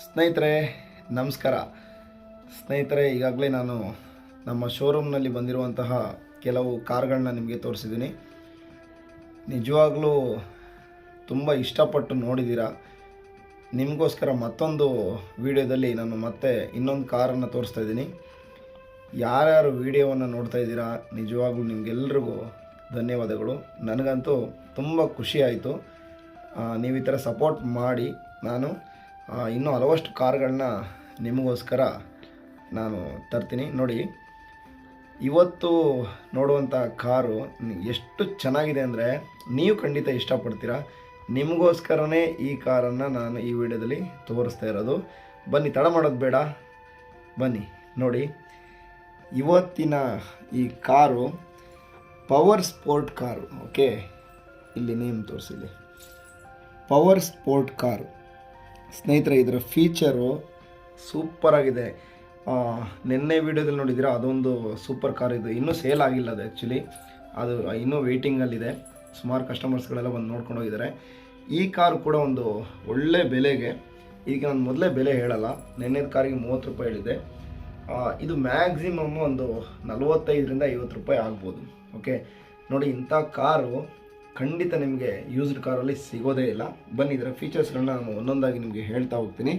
ಸ್ನೇಹಿತರೆ ನಮಸ್ಕಾರ. ಸ್ನೇಹಿತರೆ, ಈಗಾಗಲೇ ನಾನು ನಮ್ಮ ಶೋರೂಮ್ನಲ್ಲಿ ಬಂದಿರುವಂತಹ ಕೆಲವು ಕಾರ್ಗಳನ್ನ ನಿಮಗೆ ತೋರಿಸಿದ್ದೀನಿ. ನಿಜವಾಗ್ಲೂ ತುಂಬ ಇಷ್ಟಪಟ್ಟು ನೋಡಿದ್ದೀರಾ. ನಿಮಗೋಸ್ಕರ ಮತ್ತೊಂದು ವಿಡಿಯೋದಲ್ಲಿ ನಾನು ಮತ್ತೆ ಇನ್ನೊಂದು ಕಾರನ್ನು ತೋರಿಸ್ತಾ ಇದ್ದೀನಿ. ಯಾರ್ಯಾರು ವಿಡಿಯೋವನ್ನು ನೋಡ್ತಾ ಇದ್ದೀರಾ, ನಿಜವಾಗ್ಲೂ ನಿಮಗೆಲ್ರಿಗೂ ಧನ್ಯವಾದಗಳು. ನನಗಂತೂ ತುಂಬ ಖುಷಿ ಆಯಿತು. ನೀವು ಈ ಥರ ಸಪೋರ್ಟ್ ಮಾಡಿ ನಾನು ಇನ್ನೂ ಹಲವಷ್ಟು ಕಾರುಗಳನ್ನ ನಿಮಗೋಸ್ಕರ ನಾನು ತರ್ತೀನಿ. ನೋಡಿ, ಇವತ್ತು ನೋಡುವಂಥ ಕಾರು ಎಷ್ಟು ಚೆನ್ನಾಗಿದೆ ಅಂದರೆ ನೀವು ಖಂಡಿತ ಇಷ್ಟಪಡ್ತೀರಾ. ನಿಮಗೋಸ್ಕರನೇ ಈ ಕಾರನ್ನು ನಾನು ಈ ವಿಡಿಯೋದಲ್ಲಿ ತೋರಿಸ್ತಾ ಇರೋದು. ಬನ್ನಿ, ತಡ ಮಾಡೋದು ಬೇಡ, ಬನ್ನಿ ನೋಡಿ. ಇವತ್ತಿನ ಈ car power sport car. Okay, ಇಲ್ಲಿ ನೇಮ್ ತೋರಿಸಿದೆ, ಪವರ್ ಸ್ಪೋರ್ಟ್ ಕಾರು. ಸ್ನೇಹಿತರೆ, ಇದರ ಫೀಚರು ಸೂಪರಾಗಿದೆ. ನಿನ್ನೆ ವಿಡಿಯೋದಲ್ಲಿ ನೋಡಿದ್ದೀರಾ, ಅದೊಂದು ಸೂಪರ್ ಕಾರ್. ಇದು ಇನ್ನೂ ಸೇಲ್ ಆಗಿಲ್ಲ, ಅದು ಆ್ಯಕ್ಚುಲಿ ಅದು ಇನ್ನೂ ವೆಯ್ಟಿಂಗಲ್ಲಿದೆ. ಸುಮಾರು ಕಸ್ಟಮರ್ಸ್ಗಳೆಲ್ಲ ಬಂದು ನೋಡ್ಕೊಂಡು ಹೋಗಿದ್ದಾರೆ. ಈ ಕಾರು ಕೂಡ ಒಂದು ಒಳ್ಳೆ ಬೆಲೆಗೆ, ಈಗ ನಾನು ಮೊದಲೇ ಬೆಲೆ ಹೇಳಲ್ಲ, ನೆನ್ನೆದ ಕಾರಿಗೆ 30 ರೂಪಾಯಿ ಹೇಳಿದೆ. ಇದು ಮ್ಯಾಕ್ಸಿಮಮ್ ಒಂದು 45ರಿಂದ 50 ರೂಪಾಯಿ ಆಗ್ಬೋದು. ಓಕೆ ನೋಡಿ, ಇಂಥ ಕಾರು ಖಂಡಿತ ನಿಮಗೆ ಯೂಸ್ಡ್ ಕಾರಲ್ಲಿ ಸಿಗೋದೇ ಇಲ್ಲ. ಬನ್ನಿ, ಇದರ ಫೀಚರ್ಸ್ಗಳನ್ನ ನಾನು ಒಂದೊಂದಾಗಿ ನಿಮಗೆ ಹೇಳ್ತಾ ಹೋಗ್ತೀನಿ.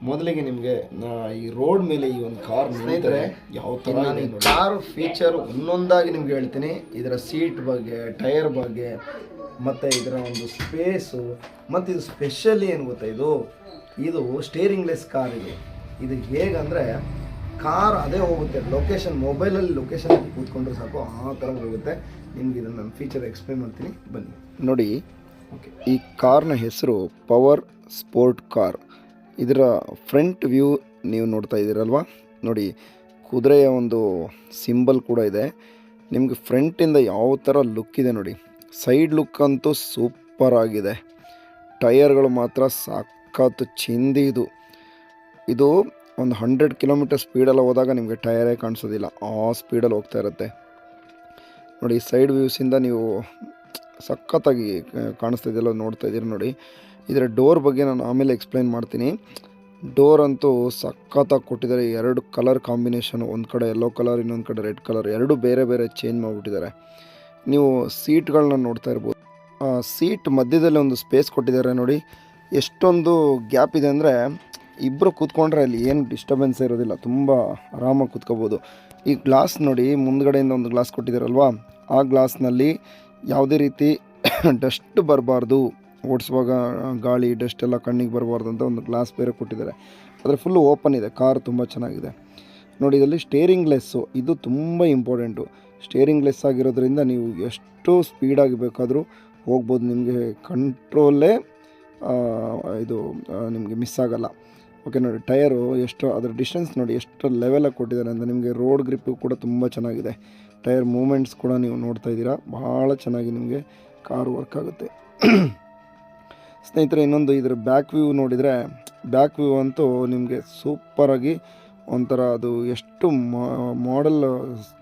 ಮೊದಲಿಗೆ ನಿಮಗೆ ಈ ರೋಡ್ ಮೇಲೆ ಈ ಒಂದು ಕಾರ್ ಸ್ನೇಹಿತರೆ ಯಾವ ಥರ ಕಾರು ಫೀಚರ್ ಒಂದೊಂದಾಗಿ ನಿಮ್ಗೆ ಹೇಳ್ತೀನಿ. ಇದರ ಸೀಟ್ ಬಗ್ಗೆ, ಟೈರ್ ಬಗ್ಗೆ, ಮತ್ತು ಇದರ ಒಂದು ಸ್ಪೇಸು, ಮತ್ತು ಇದು ಸ್ಪೆಷಲಿ ಏನು ಗೊತ್ತಾ, ಇದು ಸ್ಟೇರಿಂಗ್ಲೆಸ್ ಕಾರ್. ಇದು ಹೇಗಂದರೆ ಕಾರ್ ಅದೇ ಹೋಗುತ್ತೆ, ಲೊಕೇಶನ್ ಮೊಬೈಲಲ್ಲಿ ಲೊಕೇಶನ್ ಕೂತ್ಕೊಂಡ್ರೆ ಸಾಕು, ಆ ಥರ ಹೋಗುತ್ತೆ. ನಿಮ್ಗೆ ಇದನ್ನು ನಾನು ಫೀಚರ್ ಎಕ್ಸ್ಪ್ಲೇನ್ ಮಾಡ್ತೀನಿ, ಬನ್ನಿ ನೋಡಿ. ಓಕೆ, ಈ ಕಾರ್ನ ಹೆಸರು ಪವರ್ ಸ್ಪೋರ್ಟ್ ಕಾರ್. ಇದರ ಫ್ರಂಟ್ ವ್ಯೂ ನೀವು ನೋಡ್ತಾ ಇದ್ದೀರಲ್ವಾ, ನೋಡಿ ಕುದುರೆಯ ಒಂದು ಸಿಂಬಲ್ ಕೂಡ ಇದೆ. ನಿಮಗೆ ಫ್ರಂಟಿಂದ ಯಾವ ಥರ ಲುಕ್ ಇದೆ ನೋಡಿ. ಸೈಡ್ ಲುಕ್ ಅಂತೂ ಸೂಪರ್ ಆಗಿದೆ. ಟಯರ್ಗಳು ಮಾತ್ರ ಸಖತ್ ಚಿಂದಿ. ಇದು ಒಂದು 100 ಕಿಲೋಮೀಟರ್ ಸ್ಪೀಡಲ್ಲಿ ಹೋದಾಗ ನಿಮಗೆ ಟಯರೇ ಕಾಣಿಸೋದಿಲ್ಲ, ಆ ಸ್ಪೀಡಲ್ಲಿ ಹೋಗ್ತಾ ಇರುತ್ತೆ ನೋಡಿ. ಸೈಡ್ ವ್ಯೂಸಿಂದ ನೀವು ಸಖತ್ತಾಗಿ ಕಾಣಿಸ್ತಾ ಇದೆಯಲ್ಲ, ನೋಡ್ತಾ ಇದ್ದೀರಿ ನೋಡಿ. ಇದರ ಡೋರ್ ಬಗ್ಗೆ ನಾನು ಆಮೇಲೆ ಎಕ್ಸ್ಪ್ಲೈನ್ ಮಾಡ್ತೀನಿ. ಡೋರ್ ಅಂತೂ ಸಖತ್ತಾಗಿ ಕೊಟ್ಟಿದ್ದಾರೆ. 2 ಕಲರ್ ಕಾಂಬಿನೇಷನು, ಒಂದು ಕಡೆ ಯೆಲ್ಲೋ ಕಲರ್, ಇನ್ನೊಂದು ಕಡೆ ರೆಡ್ ಕಲರ್, 2 ಬೇರೆ ಬೇರೆ ಚೇಂಜ್ ಮಾಡಿಬಿಟ್ಟಿದ್ದಾರೆ. ನೀವು ಸೀಟ್ಗಳನ್ನ ನೋಡ್ತಾ ಇರ್ಬೋದು. ಸೀಟ್ ಮಧ್ಯದಲ್ಲಿ ಒಂದು ಸ್ಪೇಸ್ ಕೊಟ್ಟಿದ್ದಾರೆ ನೋಡಿ. ಎಷ್ಟೊಂದು ಗ್ಯಾಪ್ ಇದೆ ಅಂದರೆ ಇಬ್ಬರು ಕೂತ್ಕೊಂಡ್ರೆ ಅಲ್ಲಿ ಏನು ಡಿಸ್ಟರ್ಬೆನ್ಸ್ ಇರೋದಿಲ್ಲ, ತುಂಬ ಆರಾಮಾಗಿ ಕೂತ್ಕೋಬೋದು. ಈ ಗ್ಲಾಸ್ ನೋಡಿ, ಮುಂದ್ಗಡೆಯಿಂದ ಒಂದು ಗ್ಲಾಸ್ ಕೊಟ್ಟಿದ್ದಾರಲ್ವಾ, ಆ ಗ್ಲಾಸ್ನಲ್ಲಿ ಯಾವುದೇ ರೀತಿ ಡಸ್ಟ್ ಬರಬಾರ್ದು, ಓಡಿಸುವಾಗ ಗಾಳಿ ಡಸ್ಟ್ ಎಲ್ಲ ಕಣ್ಣಿಗೆ ಬರಬಾರ್ದು ಅಂತ ಒಂದು ಗ್ಲಾಸ್ ಬೇರೆ ಕೊಟ್ಟಿದ್ದಾರೆ. ಆದರೆ ಫುಲ್ಲು ಓಪನ್ ಇದೆ, ಕಾರ್ ತುಂಬ ಚೆನ್ನಾಗಿದೆ ನೋಡಿ. ಇದರಲ್ಲಿ ಸ್ಟೇರಿಂಗ್ ಲೆಸ್ಸು, ಇದು ತುಂಬ ಇಂಪಾರ್ಟೆಂಟು. ಸ್ಟೇರಿಂಗ್ ಲೆಸ್ ಆಗಿರೋದ್ರಿಂದ ನೀವು ಎಷ್ಟು ಸ್ಪೀಡಾಗಿ ಬೇಕಾದರೂ ಹೋಗ್ಬೋದು, ನಿಮಗೆ ಕಂಟ್ರೋಲೇ ಇದು ನಿಮಗೆ ಮಿಸ್ ಆಗೋಲ್ಲ. ಓಕೆ ನೋಡಿ, ಟಯರು ಎಷ್ಟು, ಅದರ ಡಿಸ್ಟೆನ್ಸ್ ನೋಡಿ ಎಷ್ಟು ಲೆವೆಲಾಗಿ ಕೊಟ್ಟಿದ್ದಾರೆ ಅಂತ. ನಿಮಗೆ ರೋಡ್ ಗ್ರಿಪ್ಪು ಕೂಡ ತುಂಬ ಚೆನ್ನಾಗಿದೆ. ಟೈರ್ ಮೂಮೆಂಟ್ಸ್ ಕೂಡ ನೀವು ನೋಡ್ತಾ ಇದ್ದೀರಾ, ಭಾಳ ಚೆನ್ನಾಗಿ ನಿಮಗೆ ಕಾರು ವರ್ಕ್ ಆಗುತ್ತೆ. ಸ್ನೇಹಿತರೆ, ಇನ್ನೊಂದು ಇದರ ಬ್ಯಾಕ್ ವ್ಯೂ ನೋಡಿದರೆ, ಬ್ಯಾಕ್ ವ್ಯೂ ಅಂತೂ ನಿಮಗೆ ಸೂಪರಾಗಿ ಒಂಥರ ಅದು ಎಷ್ಟು ಮಾಡೆಲ್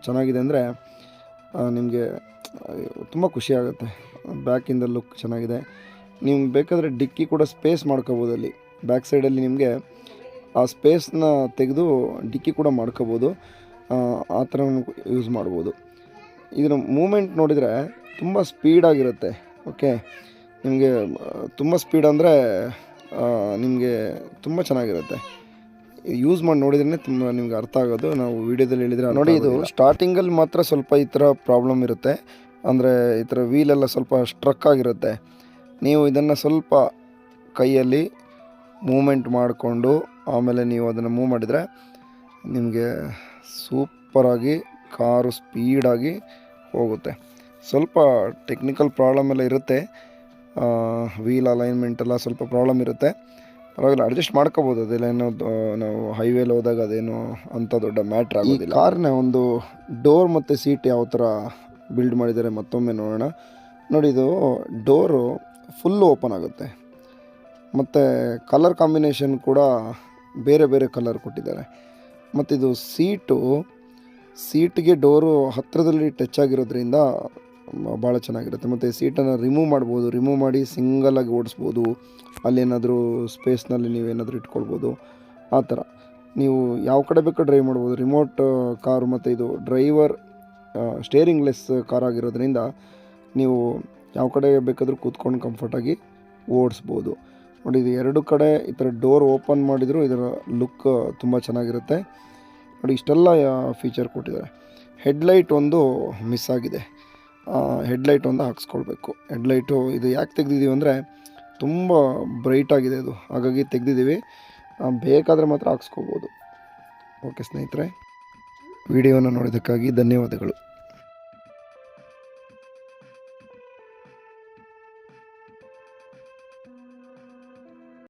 ಚೆನ್ನಾಗಿದೆ ಅಂದರೆ ನಿಮಗೆ ತುಂಬ ಖುಷಿಯಾಗುತ್ತೆ. ಬ್ಯಾಕಿಂದ ಲುಕ್ ಚೆನ್ನಾಗಿದೆ. ನೀವು ಬೇಕಾದರೆ ಡಿಕ್ಕಿ ಕೂಡ ಸ್ಪೇಸ್ ಮಾಡ್ಕೋಬೋದು. ಅಲ್ಲಿ ಬ್ಯಾಕ್ ಸೈಡಲ್ಲಿ ನಿಮಗೆ ಆ ಸ್ಪೇಸ್ನ ತೆಗೆದು ಡಿಕ್ಕಿ ಕೂಡ ಮಾಡ್ಕೋಬೋದು, ಆ ಥರ ಯೂಸ್ ಮಾಡ್ಬೋದು. ಇದರ ಮೂಮೆಂಟ್ ನೋಡಿದರೆ ತುಂಬ ಸ್ಪೀಡಾಗಿರುತ್ತೆ. ಓಕೆ, ನಿಮಗೆ ತುಂಬ ಸ್ಪೀಡ್ ಅಂದರೆ ನಿಮಗೆ ತುಂಬ ಚೆನ್ನಾಗಿರುತ್ತೆ. ಯೂಸ್ ಮಾಡಿ ನೋಡಿದ್ರೇ ತುಂಬ ನಿಮ್ಗೆ ಅರ್ಥ ಆಗೋದು. ನಾವು ವೀಡಿಯೋದಲ್ಲಿ ಹೇಳಿದರೆ ನೋಡಿ, ಇದು ಸ್ಟಾರ್ಟಿಂಗಲ್ಲಿ ಮಾತ್ರ ಸ್ವಲ್ಪ ಈ ಥರ ಪ್ರಾಬ್ಲಮ್ ಇರುತ್ತೆ. ಅಂದರೆ ಈ ಥರ ವೀಲೆಲ್ಲ ಸ್ವಲ್ಪ ಸ್ಟ್ರಕ್ ಆಗಿರುತ್ತೆ. ನೀವು ಇದನ್ನು ಸ್ವಲ್ಪ ಕೈಯಲ್ಲಿ ಮೂಮೆಂಟ್ ಮಾಡಿಕೊಂಡು ಆಮೇಲೆ ನೀವು ಅದನ್ನು ಮೂವ್ ಮಾಡಿದರೆ ನಿಮಗೆ ಸೂಪರಾಗಿ ಕಾರು ಸ್ಪೀಡಾಗಿ ಹೋಗುತ್ತೆ. ಸ್ವಲ್ಪ ಟೆಕ್ನಿಕಲ್ ಪ್ರಾಬ್ಲಮ್ ಎಲ್ಲ ಇರುತ್ತೆ, ವೀಲ್ ಅಲೈನ್ಮೆಂಟ್ ಎಲ್ಲ ಸ್ವಲ್ಪ ಪ್ರಾಬ್ಲಮ್ ಇರುತ್ತೆ, ಪರವಾಗಿಲ್ಲ, ಅಡ್ಜಸ್ಟ್ ಮಾಡ್ಕೋಬೋದು. ಅದೆಲ್ಲ ಏನೋ ನಾವು ಹೈವೇಲಿ ಹೋದಾಗ ಅದೇನು ಅಂಥ ದೊಡ್ಡ ಮ್ಯಾಟ್ರ್ ಆಗೋದಿಲ್ಲ. ಕಾರ್ನ ಒಂದು ಡೋರ್ ಮತ್ತು ಸೀಟ್ ಯಾವ ಥರ ಬಿಲ್ಡ್ ಮಾಡಿದ್ದಾರೆ ಮತ್ತೊಮ್ಮೆ ನೋಡೋಣ ನೋಡಿ. ಇದು ಡೋರು ಫುಲ್ಲು ಓಪನ್ ಆಗುತ್ತೆ, ಮತ್ತು ಕಲರ್ ಕಾಂಬಿನೇಷನ್ ಕೂಡ ಬೇರೆ ಬೇರೆ ಕಲರ್ ಕೊಟ್ಟಿದ್ದಾರೆ. ಮತ್ತು ಇದು ಸೀಟ್ಗೆ ಡೋರು ಹತ್ತಿರದಲ್ಲಿ ಟಚ್ ಆಗಿರೋದ್ರಿಂದ ಭಾಳ ಚೆನ್ನಾಗಿರುತ್ತೆ. ಮತ್ತು ಸೀಟನ್ನು ರಿಮೂವ್ ಮಾಡ್ಬೋದು, ರಿಮೂವ್ ಮಾಡಿ ಸಿಂಗಲಾಗಿ ಓಡಿಸ್ಬೋದು, ಅಲ್ಲೇನಾದರೂ ಸ್ಪೇಸ್ನಲ್ಲಿ ನೀವೇನಾದರೂ ಇಟ್ಕೊಳ್ಬೋದು. ಆ ಥರ ನೀವು ಯಾವ ಕಡೆ ಬೇಕಾದ್ರೂ ಡ್ರೈವ್ ಮಾಡ್ಬೋದು. ರಿಮೋಟ್ ಕಾರು ಮತ್ತು ಇದು ಡ್ರೈವರ್ ಸ್ಟೇರಿಂಗ್ ಲೆಸ್ ಕಾರ್ ಆಗಿರೋದ್ರಿಂದ ನೀವು ಯಾವ ಕಡೆ ಬೇಕಾದರೂ ಕೂತ್ಕೊಂಡು ಕಂಫರ್ಟಾಗಿ ಓಡಿಸ್ಬೋದು. ನೋಡಿ, ಇದು ಎರಡು ಕಡೆ ಈ ಥರ ಡೋರ್ ಓಪನ್ ಮಾಡಿದರೂ ಇದರ ಲುಕ್ ತುಂಬ ಚೆನ್ನಾಗಿರುತ್ತೆ. ನೋಡಿ, ಇಷ್ಟೆಲ್ಲ ಫೀಚರ್ ಕೊಟ್ಟಿದ್ದಾರೆ. ಹೆಡ್ಲೈಟ್ ಒಂದು ಮಿಸ್ ಆಗಿದೆ. ಹೆಡ್ಲೈಟ್ ಒಂದು ಹಾಕ್ಸ್ಕೊಳ್ಬೇಕು. ಹೆಡ್ಲೈಟು ಇದು ಯಾಕೆ ತೆಗೆದಿದ್ದೀವಿ ಅಂದರೆ ತುಂಬ ಬ್ರೈಟಾಗಿದೆ ಅದು, ಹಾಗಾಗಿ ತೆಗೆದಿದ್ದೀವಿ. ಬೇಕಾದರೆ ಮಾತ್ರ ಹಾಕ್ಸ್ಕೋಬೋದು. ಓಕೆ ಸ್ನೇಹಿತರೆ, ವಿಡಿಯೋನ ನೋಡಿದ್ದಕ್ಕಾಗಿ ಧನ್ಯವಾದಗಳು.